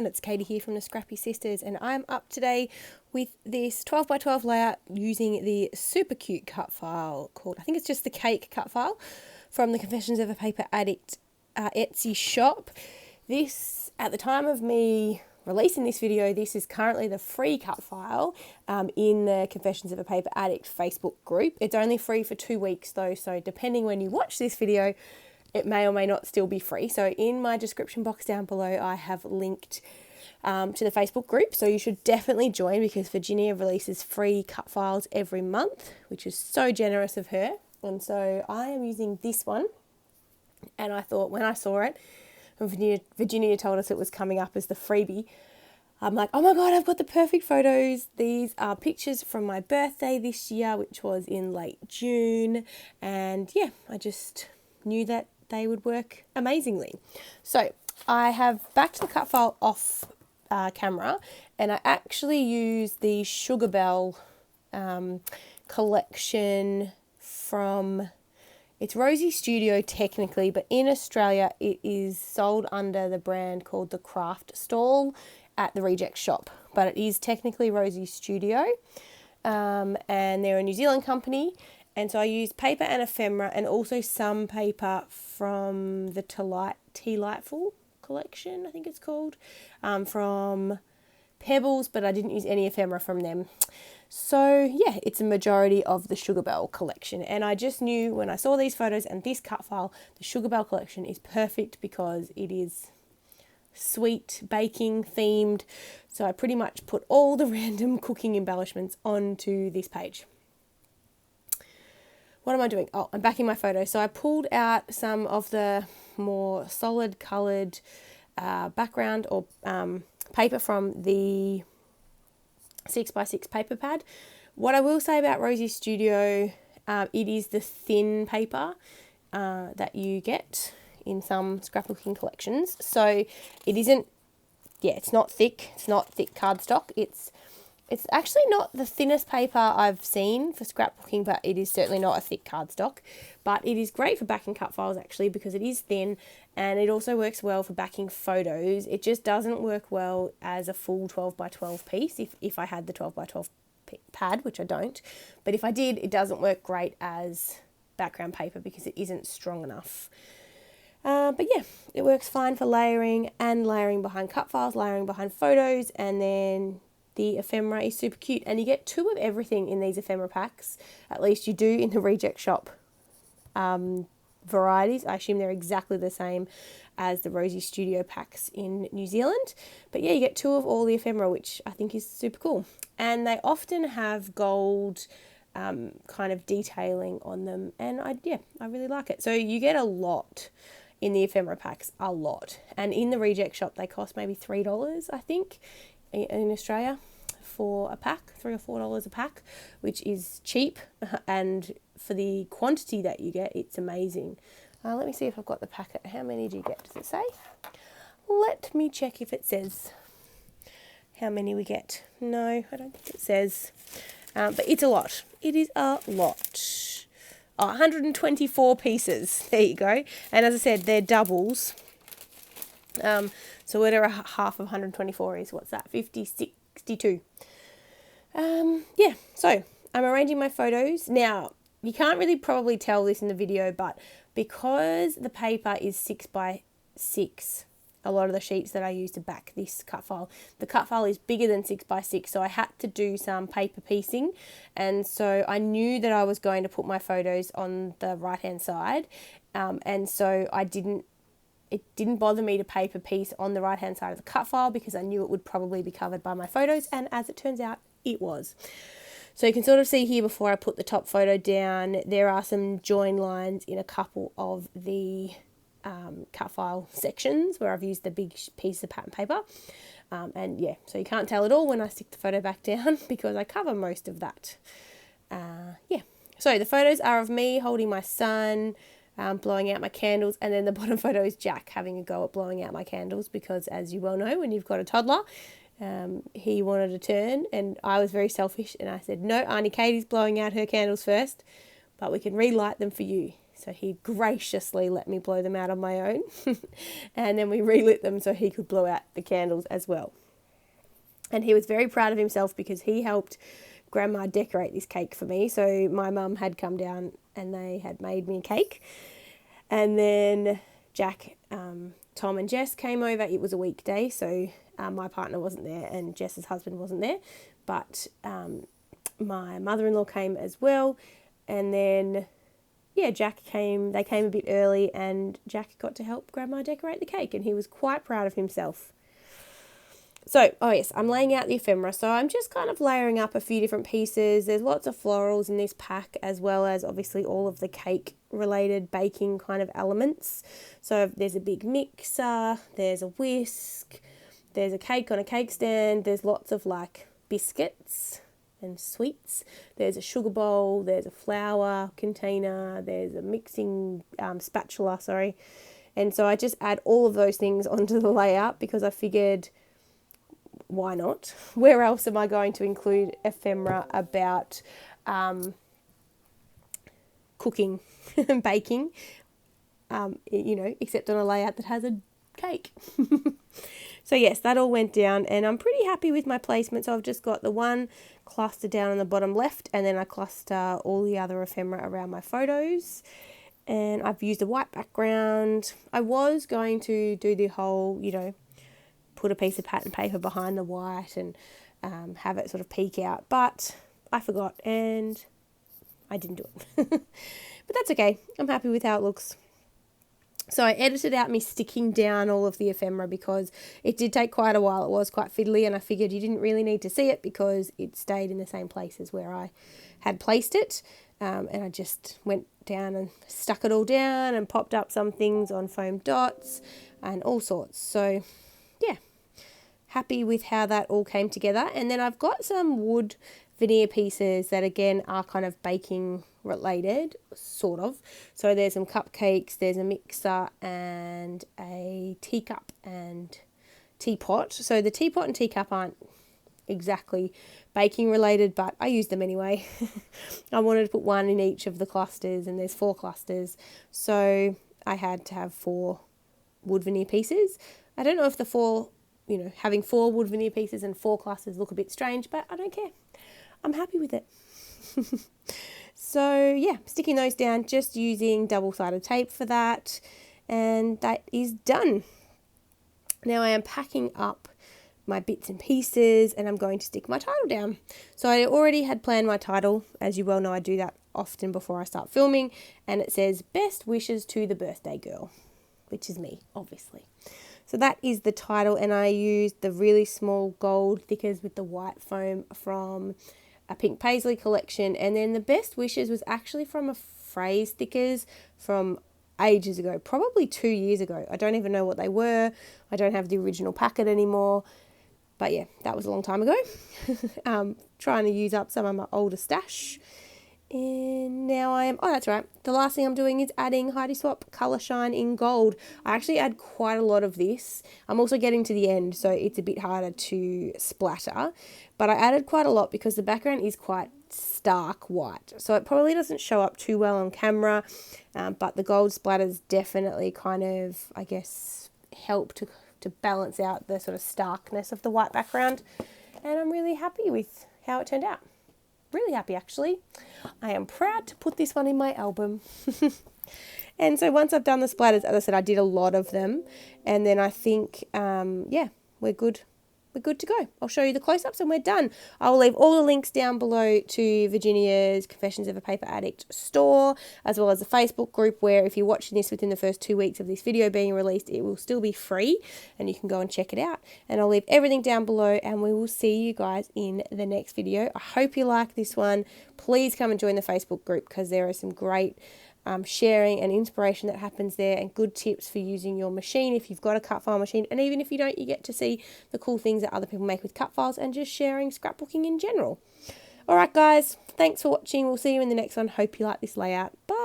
it's Katie here from the Scrappy Sisters, and I'm up today with this 12x12 layout using the super cute cut file called, I think it's just the cake cut file from the Confessions of a Paper Addict Etsy shop. This, at the time of me releasing this video, this is currently the free cut file in the Confessions of a Paper Addict Facebook group. It's only free for 2 weeks though, so depending when you watch this video, it may or may not still be free. So in my description box down below, I have linked to the Facebook group. So you should definitely join because Virginia releases free cut files every month, which is so generous of her. And so I am using this one. And I thought when I saw it, when Virginia told us it was coming up as the freebie, I'm like, oh my God, I've got the perfect photos. These are pictures from my birthday this year, which was in late June. And yeah, I just knew that they would work amazingly. So I have backed the cut file off camera, and I actually used the Sugar Bell collection from, it's Rosie Studio technically, but in Australia it is sold under the brand called the Craft Stall at the Reject Shop, but it is technically Rosie Studio, and they're a New Zealand company. And so I used paper and ephemera and also some paper from the Delightful collection, I think it's called, from Pebbles, but I didn't use any ephemera from them. So yeah, it's a majority of the Sugar Bell collection. And I just knew when I saw these photos and this cut file, the Sugar Bell collection is perfect because it is sweet baking themed. So I pretty much put all the random cooking embellishments onto this page. What am I doing? Oh, I'm backing my photo. So I pulled out some of the more solid coloured background or paper from the 6x6 paper pad. What I will say about Rosie Studio, it is the thin paper that you get in some scrapbooking collections. So it isn't, it's not thick. It's not thick cardstock. It's actually not the thinnest paper I've seen for scrapbooking, but it is certainly not a thick cardstock. But it is great for backing cut files actually because it is thin, and it also works well for backing photos. It just doesn't work well as a full 12x12 piece if I had the 12x12 pad, which I don't. But if I did, it doesn't work great as background paper because it isn't strong enough. But yeah, it works fine for layering and layering behind cut files, layering behind photos, and then the ephemera is super cute, and you get 2 of everything in these ephemera packs. At least you do in the Reject Shop varieties. I assume they're exactly the same as the Rosie Studio packs in New Zealand. But yeah, you get 2 of all the ephemera, which I think is super cool. And they often have gold kind of detailing on them, and I really like it. So you get a lot in the ephemera packs, a lot. And in the Reject Shop, they cost maybe $3, I think, in Australia for a pack, $3 or $4 a pack, which is cheap, and for the quantity that you get, it's amazing. Let me see if I've got the packet. How many do you get? Does it say? Let me check if it says how many we get. No, I don't think it says, but it's a lot. It is a lot. 124 pieces. There you go. And as I said, they're doubles. So whatever half of 124 is, what's that? 62. Yeah, so I'm arranging my photos. Now, you can't really probably tell this in the video, but because the paper is 6x6, a lot of the sheets that I use to back this cut file, the cut file is bigger than 6x6, so I had to do some paper piecing. And so I knew that I was going to put my photos on the right-hand side, and so it didn't bother me to paper piece on the right hand side of the cut file because I knew it would probably be covered by my photos, and as it turns out, it was. So you can sort of see here before I put the top photo down, there are some join lines in a couple of the cut file sections where I've used the big piece of pattern paper. And yeah, so you can't tell at all when I stick the photo back down because I cover most of that. Yeah, so the photos are of me holding my son, blowing out my candles, and then the bottom photo is Jack having a go at blowing out my candles because, as you well know, when you've got a toddler, he wanted a turn, and I was very selfish and I said, no, Auntie Katie's blowing out her candles first, but we can relight them for you. So he graciously let me blow them out on my own. And then we relit them so he could blow out the candles as well. And he was very proud of himself because he helped Grandma decorate this cake for me. So my mum had come down and they had made me a cake. And then Jack, Tom and Jess came over. It was a weekday, so my partner wasn't there and Jess's husband wasn't there. But my mother-in-law came as well. And then, yeah, they came a bit early and Jack got to help Grandma decorate the cake and he was quite proud of himself. So, oh yes, I'm laying out the ephemera. So I'm just kind of layering up a few different pieces. There's lots of florals in this pack as well as obviously all of the cake related baking kind of elements. So there's a big mixer, there's a whisk, there's a cake on a cake stand, there's lots of like biscuits and sweets. There's a sugar bowl, there's a flour container, there's a mixing spatula, And so I just add all of those things onto the layout because I figured, why not? Where else am I going to include ephemera about cooking and baking, except on a layout that has a cake. So yes, that all went down and I'm pretty happy with my placement. So I've just got the one cluster down on the bottom left and then I cluster all the other ephemera around my photos. And I've used a white background. I was going to do the whole, put a piece of pattern paper behind the white and have it sort of peek out, but I forgot and I didn't do it. But that's okay. I'm happy with how it looks. So I edited out me sticking down all of the ephemera because it did take quite a while. It was quite fiddly and I figured you didn't really need to see it because it stayed in the same place as where I had placed it. And I just went down and stuck it all down and popped up some things on foam dots and all sorts. So yeah, happy with how that all came together. And then I've got some wood veneer pieces that again are kind of baking related, sort of. So there's some cupcakes, there's a mixer and a teacup and teapot. So the teapot and teacup aren't exactly baking related, but I use them anyway. I wanted to put one in each of the clusters and there's 4 clusters. So I had to have 4 wood veneer pieces. I don't know if having 4 wood veneer pieces and 4 clusters look a bit strange, but I don't care. I'm happy with it. So yeah, sticking those down, just using double-sided tape for that, and that is done. Now I am packing up my bits and pieces and I'm going to stick my title down. So I already had planned my title. As you well know, I do that often before I start filming, and it says best wishes to the birthday girl, which is me, obviously. So that is the title, and I used the really small gold thickers with the white foam from a pink paisley collection, and then the best wishes was actually from a phrase thickers from ages ago, probably 2 years ago. I don't even know what they were. I don't have the original packet anymore, but yeah, that was a long time ago. Trying to use up some of my older stash. And now that's right, the last thing I'm doing is adding Heidi Swap Colour Shine in gold. I actually add quite a lot of this. I'm also getting to the end, so it's a bit harder to splatter, but I added quite a lot because the background is quite stark white, so it probably doesn't show up too well on camera, but the gold splatters definitely kind of, I guess, help to balance out the sort of starkness of the white background, and I'm really happy with how it turned out. Really happy, actually. I am proud to put this one in my album. And so once I've done the splatters, as I said, I did a lot of them, and then I think we're good. We're good to go. I'll show you the close-ups and we're done. I will leave all the links down below to Virginia's Confessions of a Paper Addict store, as well as the Facebook group, where if you're watching this within the first 2 weeks of this video being released, it will still be free and you can go and check it out. And I'll leave everything down below and we will see you guys in the next video. I hope you like this one. Please come and join the Facebook group because there are some great sharing and inspiration that happens there, and good tips for using your machine if you've got a cut file machine, and even if you don't, you get to see the cool things that other people make with cut files and just sharing scrapbooking in general. Alright guys, thanks for watching. We'll see you in the next one. Hope you like this layout. Bye.